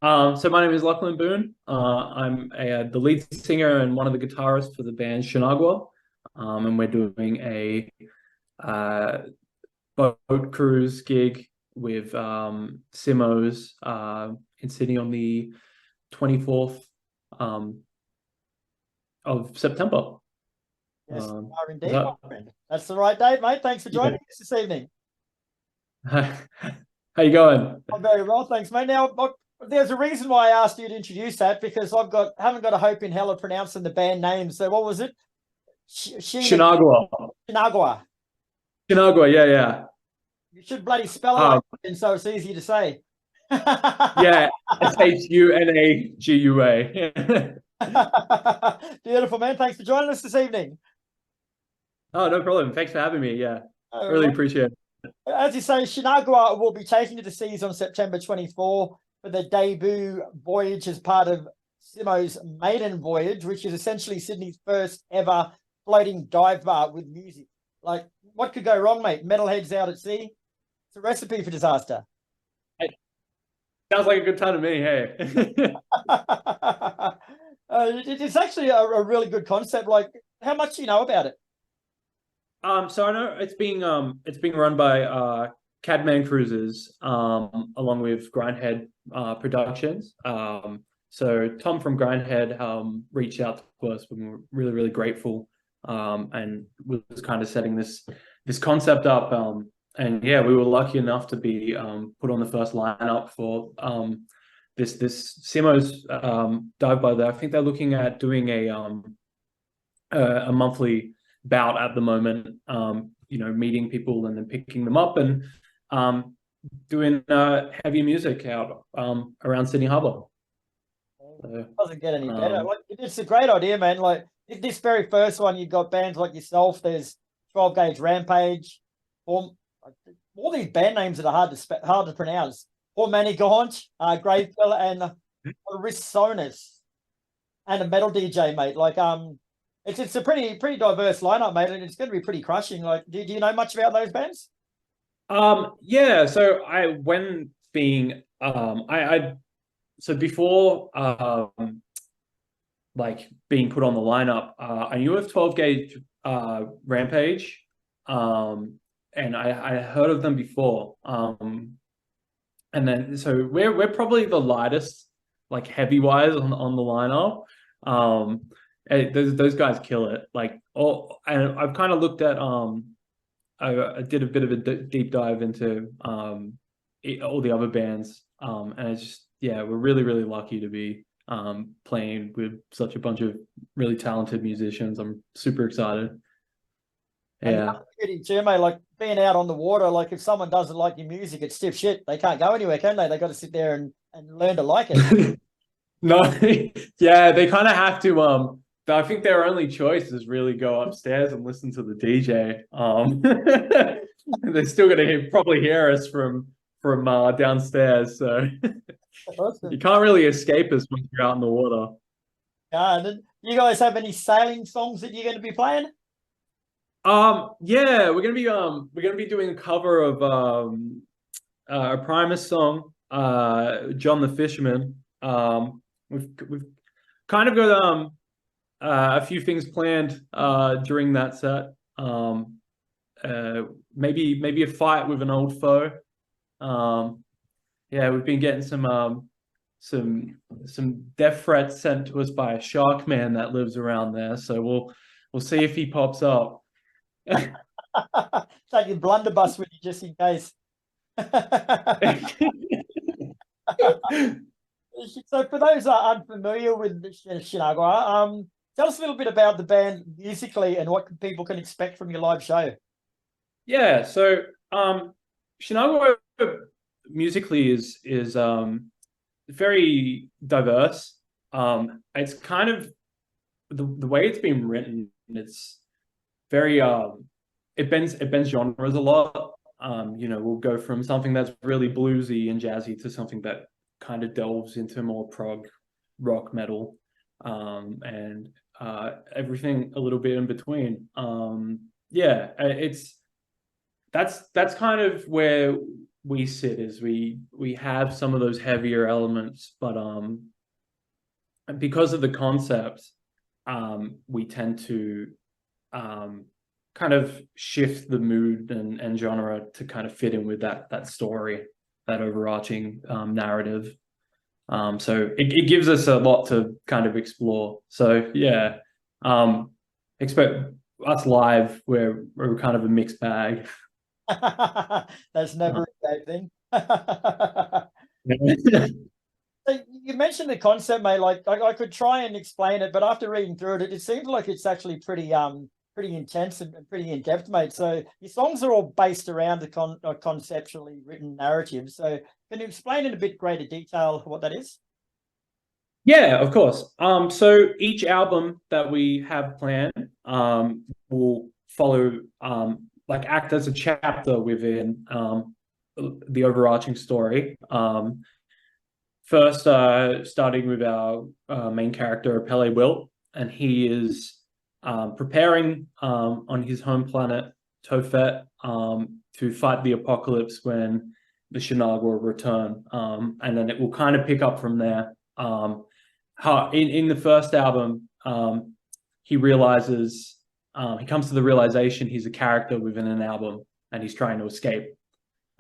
So my name is Lachlan Boon. I'm the lead singer and one of the guitarists for the band Shu-Nagua. And we're doing a uh, boat cruise gig with Simo's in Sydney on the 24th um, of September. Yes, you are Is indeed, my that friend. That's the right date, mate. Thanks for yeah? joining us this evening. How you going? I'm very well, thanks, mate. There's a reason why I asked you to introduce that because haven't got a hope in hell of pronouncing the band name. So what was it? Shinagua. Shinagua. Shinagua, yeah, yeah. You should bloody spell it like Um, that, and so it's easier to say. yeah, Shunagua. Beautiful, man. Thanks for joining us this evening. Oh, no problem. Thanks for having me. Yeah, really Uh, appreciate it. As you say, Shu-Nagua will be taking to the seas on September 24 for the debut Voyage as part of Simo's Maiden Voyage, which is essentially Sydney's first ever floating dive bar with music. Like, what could go wrong, mate? Metalheads out at sea. It's a recipe for disaster. It sounds like a good time to me. Hey. It's actually a really good concept. Like, how much do you know about it? So I know it's being run by Cadman Cruises along with Grindhead Productions. So Tom from Grindhead reached out to us. We were really grateful and was kind of setting this concept up. And yeah, we were lucky enough to be put on the first lineup for this Simo's dive bar there. I think they're looking at doing a monthly bout at the moment. Meeting people and then picking them up and doing heavy music out around Sydney Harbour. So, Doesn't get any better. um, Like, it's a great idea, man. Like this very first one, you've got bands like yourself. There's 12 Gauge Rampage, all these band names that are hard to pronounce. Or Manigaunt, Gravekill, and Risonus, and a metal DJ, mate. Like it's a pretty diverse lineup, mate, and it's going to be pretty crushing. Like, do you know much about those bands? yeah. So I when being I so before like being put on the lineup, I knew of 12 Gauge Rampage, and I heard of them before. And then so we're probably the lightest, like heavy wise on the lineup. Those guys kill it. Like and I've kind of looked at I did a bit of a deep dive into all the other bands, and it's just yeah, we're really lucky to be playing with such a bunch of really talented musicians. I'm super excited. And the Yeah. other beauty too, mate, like being out on the water, like if someone doesn't like your music, it's stiff shit. They can't go anywhere, can they? They got to sit there and learn to like it. No, yeah, they kind of have to. I think their only choice is really go upstairs and listen to the DJ. They're still gonna probably hear us from downstairs, so you Awesome. can't really escape us when you're out in the water. And then you guys have any sailing songs that you're going to be playing? Yeah, we're gonna be doing a cover of a Primus song, John the Fisherman. We've kind of got a few things planned during that set. Uh, maybe a fight with an old foe. Um, yeah, we've been getting some death threats sent to us by a shark man that lives around there. So we'll see if he pops up. Take your blunderbuss with you just in case. So for those that are unfamiliar with Shinagua, tell us a little bit about the band musically and what people can expect from your live show. Yeah, so Shinagua musically is very diverse. It's kind of the way it's been written. It's very it bends genres a lot. We'll go from something that's really bluesy and jazzy to something that kind of delves into more prog rock metal, and everything a little bit in between. Yeah, it's that's kind of where we sit is we have some of those heavier elements, but because of the concept, we tend to kind of shift the mood and genre to kind of fit in with that story, that overarching narrative. So it gives us a lot to kind of explore. So yeah, expect us live where we're kind of a mixed bag. That's never a bad thing. So you mentioned the concept, mate. Like I could try and explain it, but after reading through it, it seems like it's actually pretty intense and pretty in depth, mate. So your songs are all based around the conceptually written narrative. So can you explain in a bit greater detail what that is? Yeah, of course. So each album that we have planned will follow like act as a chapter within the overarching story. First, starting with our main character, Pele Wilt, and he is preparing on his home planet, Tophet, to fight the apocalypse when the Shu-Nagua return. And then it will kind of pick up from there. In the first album, he realizes, he comes to the realization he's a character within an album and he's trying to escape.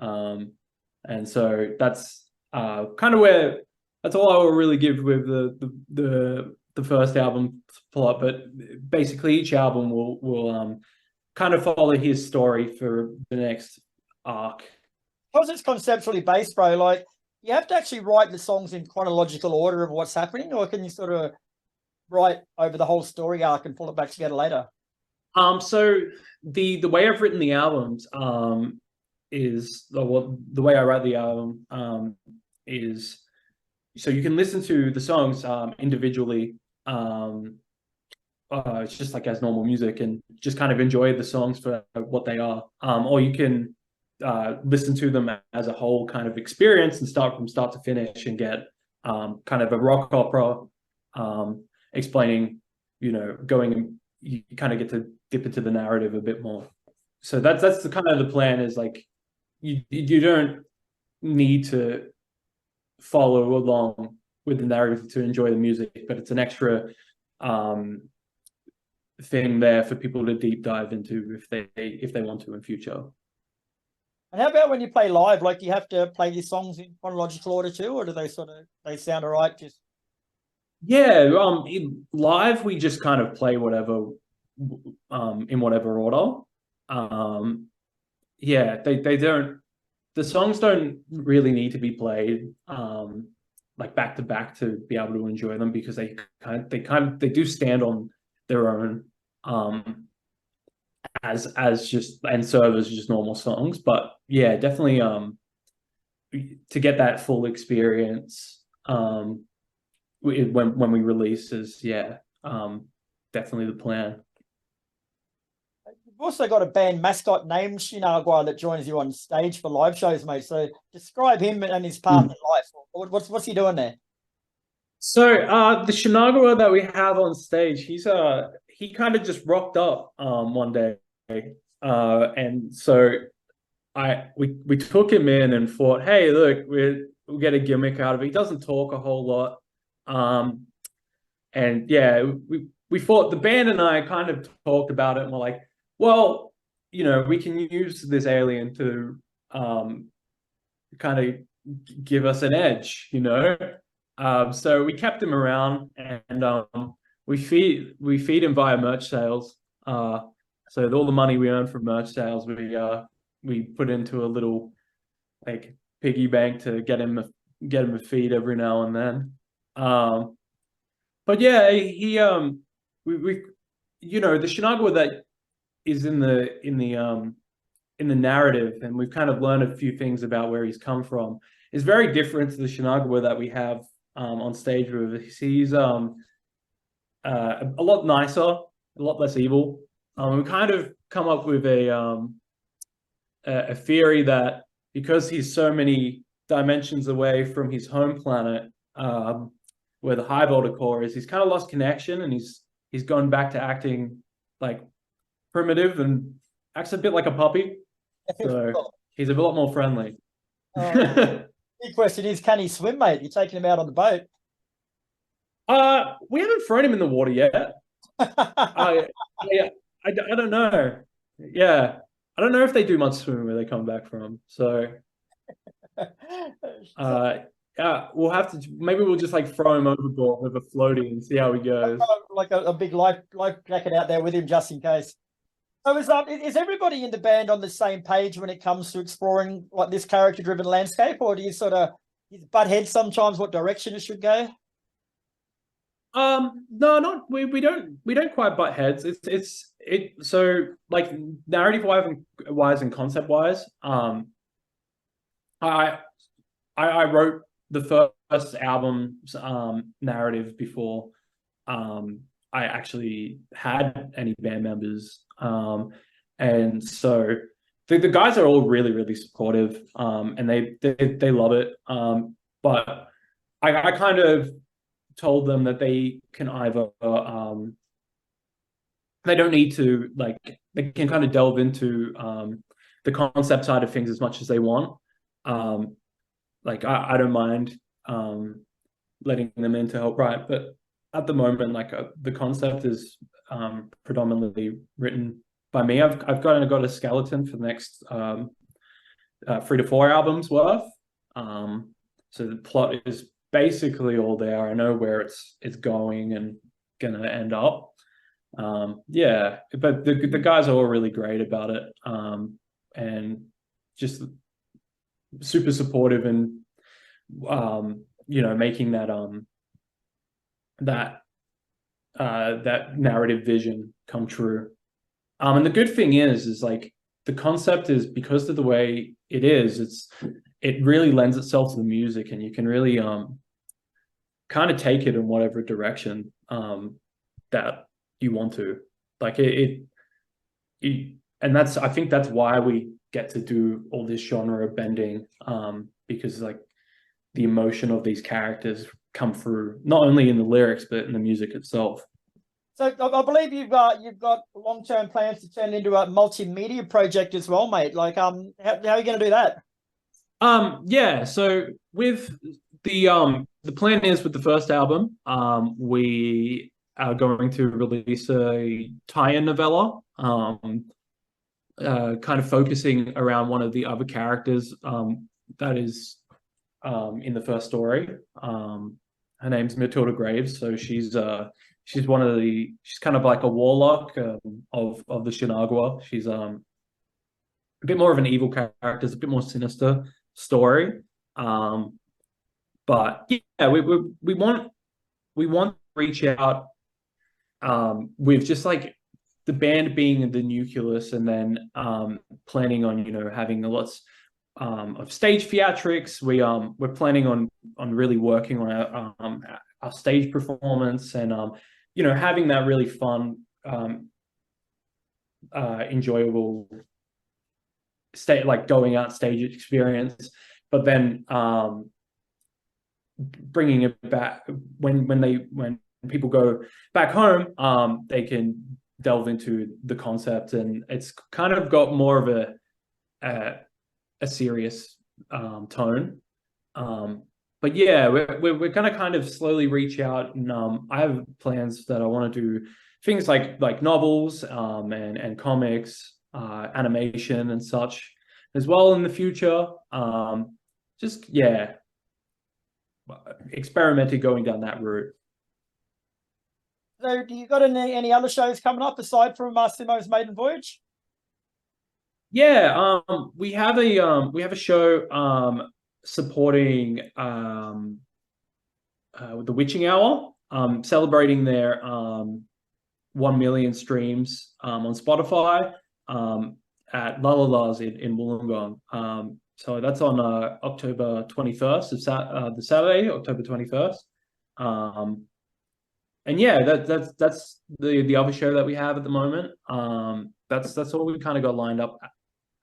And so that's kind of where, that's all I will really give with the first album plot. But basically, each album will kind of follow his story for the next arc. Because it's conceptually based, bro, like you have to actually write the songs in chronological order of what's happening, or can you sort of write over the whole story arc and pull it back together later? So the way I've written the albums is the way I write the album is so you can listen to the songs individually. It's just like as normal music and just kind of enjoy the songs for what they are. Or you can listen to them as a whole kind of experience and start from start to finish and get kind of a rock opera explaining, going, you kind of get to dip into the narrative a bit more. So that's the kind of the plan is like you don't need to follow along with the narrative to enjoy the music, but it's an extra thing there for people to deep dive into if they want to in future. And how about when you play live? Like, do you have to play your songs in chronological order too, or do they sound all right? Just Yeah, live we just kind of play whatever in whatever order. Yeah, they don't, the songs don't really need to be played like back to back to be able to enjoy them because they do stand on their own as just and serve as just normal songs. But yeah, definitely to get that full experience when we release is definitely the plan. you've also got a band mascot named Shu-Nagua that joins you on stage for live shows, mate. So describe him and his part in life. What's he doing there? So the Shu-Nagua that we have on stage, he kind of just rocked up one day. And so we took him in and thought, hey, look, we'll get a gimmick out of it. He doesn't talk a whole lot. And yeah, we thought, the band and I kind of talked about it and we're like, well, we can use this alien to kind of give us an edge, So we kept him around and we feed him via merch sales. So all the money we earn from merch sales, we put into a little like piggy bank to get him a feed every now and then. But yeah, we the Shu-Nagua that is in the narrative, and we've kind of learned a few things about where he's come from, is very different to the Shu-Nagua that we have on stage with us. He's a lot nicer, a lot less evil. We kind of come up with a theory that because he's so many dimensions away from his home planet, where the high volta core is, he's kind of lost connection, and he's gone back to acting like primitive and acts a bit like a puppy. So he's a lot more friendly. Big question is, can he swim, mate? You're taking him out on the boat. We haven't thrown him in the water yet. I, I don't know. Yeah, I don't know if they do much swimming where they come back from. So, yeah, we'll have to. Maybe we'll just like throw him overboard with a floaty and see how he goes. Like a big life jacket out there with him just in case. So is everybody in the band on the same page when it comes to exploring like this character-driven landscape, or do you sort of butt heads sometimes what direction it should go? No, not we don't quite butt heads. So like narrative wise and concept wise, I I wrote the first album's narrative before I actually had any band members. And so the guys are all really, really supportive, and they love it. But I kind of told them that they can either they don't need to, like, they can kind of delve into the concept side of things as much as they want. Like I don't mind letting them in to help write, but at the moment, like the concept is predominantly written by me. I've kind of got a skeleton for the next 3 to 4 albums worth. So the plot is basically all there. I know where it's going and gonna end up. Yeah, but the guys are all really great about it, and just super supportive, and making that that narrative vision come true. And the good thing is like the concept is, because of the way it is, it really lends itself to the music, and you can really kind of take it in whatever direction that you want to. Like and I think that's why we get to do all this genre bending, because like the emotion of these characters come through not only in the lyrics but in the music itself. So I believe you've got long-term plans to turn it into a multimedia project as well, mate. Like, how are you going to do that? Yeah. So with the plan is, with the first album, we are going to release a tie-in novella, kind of focusing around one of the other characters that is in the first story. Her name's Matilda Graves. So she's kind of like a warlock of the Shu-Nagua. She's a bit more of an evil character. It's a bit more sinister story. But yeah, we want to reach out with just like the band being the nucleus, and then planning on having lots of stage theatrics. We're planning on really working on our stage performance, and having that really fun, enjoyable like going out stage experience. But then bringing it back when people go back home, they can delve into the concept, and it's kind of got more of a serious tone. But yeah, we're gonna kind of slowly reach out, and I have plans that I want to do things like novels, and comics, animation and such as well in the future. Just yeah, experimenting going down that route. So, do you got any other shows coming up aside from Simo's Maiden Voyage? Yeah, we have a show supporting the Witching Hour, celebrating their 1 million streams on Spotify, at La La La's in Wollongong. So that's on October 21st, the Saturday, October 21st. And yeah, that's the other show that we have at the moment. That's all we kind of got lined up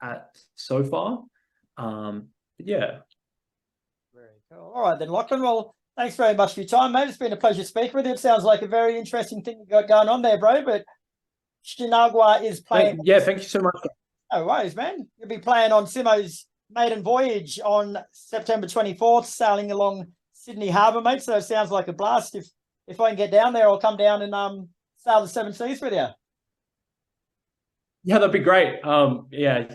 at so far. Yeah. Very cool. All right then, Lachlan. Well, thanks very much for your time, mate. It's been a pleasure speaking with you. It sounds like a very interesting thing you got going on there, bro. But Shu-Nagua is playing. Thank you so much. No worries, man. You'll be playing on Simo's Maiden Voyage on September 24th, sailing along Sydney Harbour, mate. So it sounds like a blast. If I can get down there, I'll come down and sail the seven seas with you. Yeah, that'd be great. Yeah,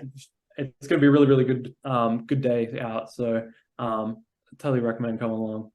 it's going to be a really, really good day out. So totally recommend coming along.